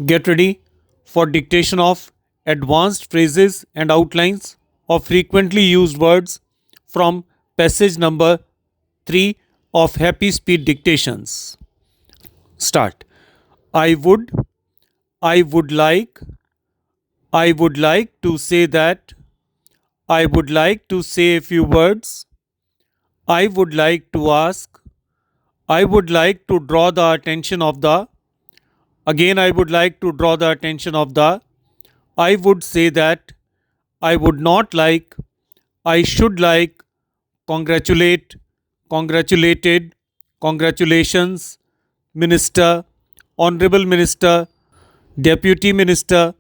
Get ready for dictation of advanced phrases and outlines of frequently used words from passage number 3 of Happy Speed Dictations. Start. I would, I would like, I would like to say that, I would like to say a few words, I would like to ask, I would like to draw the attention of the, again, I would like to draw the attention of the, I would say that, I would not like, I should like, congratulate, congratulated, congratulations, minister, honorable minister, deputy minister,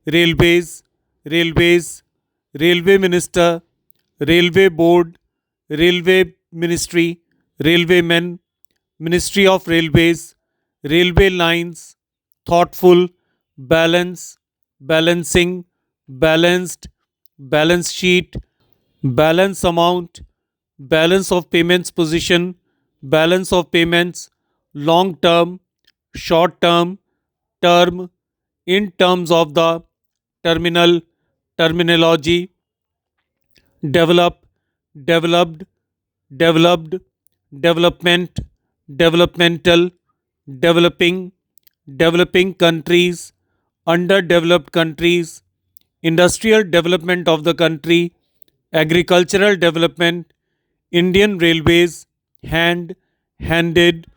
railways, railways, railway minister, railway board, railway ministry, railwaymen, ministry of railways, railway lines, thoughtful, balance, balancing, balanced, balance sheet, balance amount, balance of payments position, balance of payments, long term, short term, term, in terms of the terminal, terminology, develop, developed, developed, development, developmental, developing, developing countries, underdeveloped countries, industrial development of the country, agricultural development, Indian railways, hand, handed,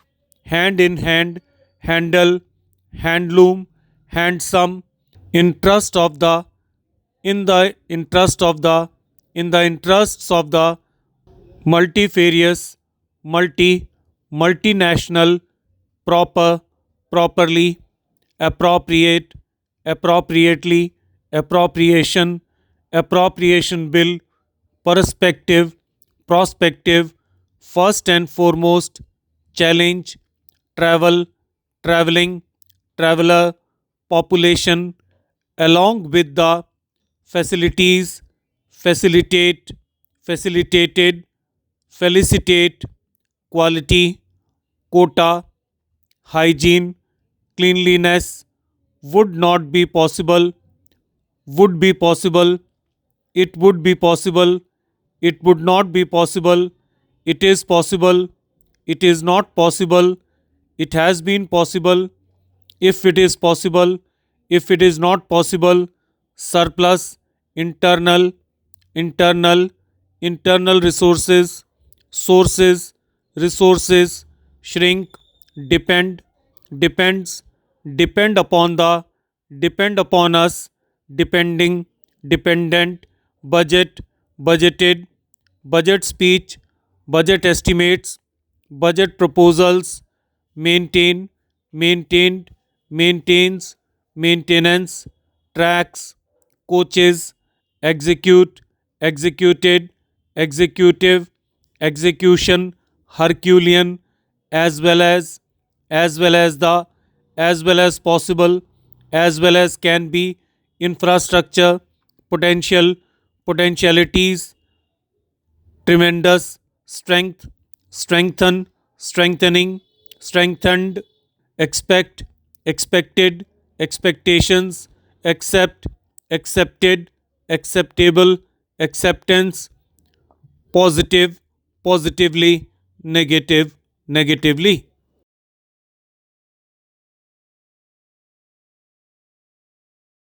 hand in hand, handle, handloom, handsome, interest of the, in the interest of the, in the interests of the, multifarious, multinational, proper, properly, appropriate, appropriately, appropriation, appropriation bill, perspective, prospective, first and foremost, challenge, travel, traveling, traveler, population, along with the facilities, facilitate, facilitated, felicitate, quality, quota, hygiene, cleanliness, would not be possible, would be possible, it would be possible, it would not be possible, it is possible, it is not possible, it has been possible, if it is possible, if it is not possible, surplus, internal, internal, internal resources, sources, resources, shrink, depend, depends, depend upon the, depend upon us, depending, dependent, budget, budgeted, budget speech, budget estimates, budget proposals, maintain, maintained, maintains, maintenance, tracks, coaches, execute, executed, executive, execution, Herculean, as well as well as the, as well as possible, as well as can be, infrastructure, potential, potentialities, tremendous, strength, strengthen, strengthening, strengthened, expect, expected, expectations, accept, accepted, acceptable, acceptance, positive, positively, negative, negatively.